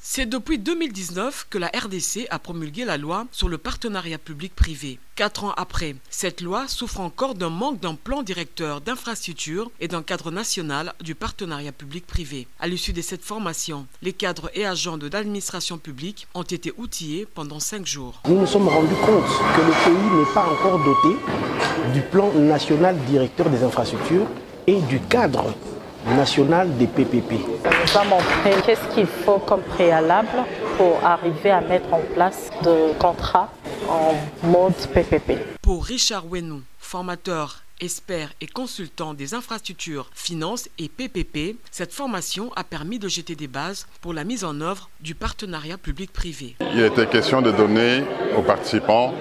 C'est depuis 2019 que la RDC a promulgué la loi sur le partenariat public-privé. 4 ans après, cette loi souffre encore d'un manque d'un plan directeur d'infrastructure et d'un cadre national du partenariat public-privé. À l'issue de cette formation, les cadres et agents de l'administration publique ont été outillés pendant 5 jours. Nous nous sommes rendus compte que le pays n'est pas encore doté du plan national directeur des infrastructures et du cadre national des PPP. On va montrer qu'est-ce qu'il faut comme préalable pour arriver à mettre en place de contrats en mode PPP. Pour Richard Wenou, formateur, expert et consultant des infrastructures, finances et PPP, cette formation a permis de jeter des bases pour la mise en œuvre du partenariat public-privé. Il était question de donner aux participants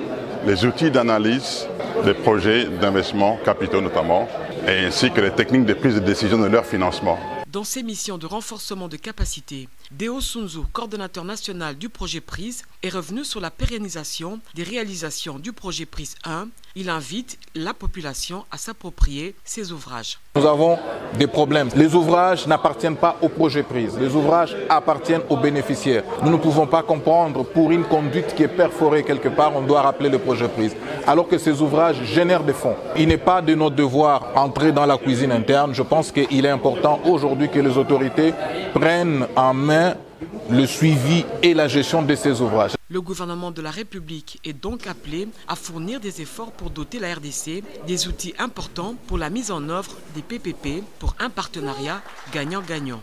les outils d'analyse des projets d'investissement capitaux notamment, et ainsi que les techniques de prise de décision de leur financement. Dans ses missions de renforcement de capacité, Deo Sunzu, coordonnateur national du projet PRISE, est revenu sur la pérennisation des réalisations du projet PRISE 1. Il invite la population à s'approprier ces ouvrages. Nous avons des problèmes. Les ouvrages n'appartiennent pas au projet PRISE. Les ouvrages appartiennent aux bénéficiaires. Nous ne pouvons pas comprendre pour une conduite qui est perforée quelque part, on doit rappeler le projet PRISE. Alors que ces ouvrages génèrent des fonds. Il n'est pas de notre devoir d'entrer dans la cuisine interne. Je pense qu'il est important aujourd'hui que les autorités prennent en main le suivi et la gestion de ces ouvrages. Le gouvernement de la République est donc appelé à fournir des efforts pour doter la RDC des outils importants pour la mise en œuvre des PPP pour un partenariat gagnant-gagnant.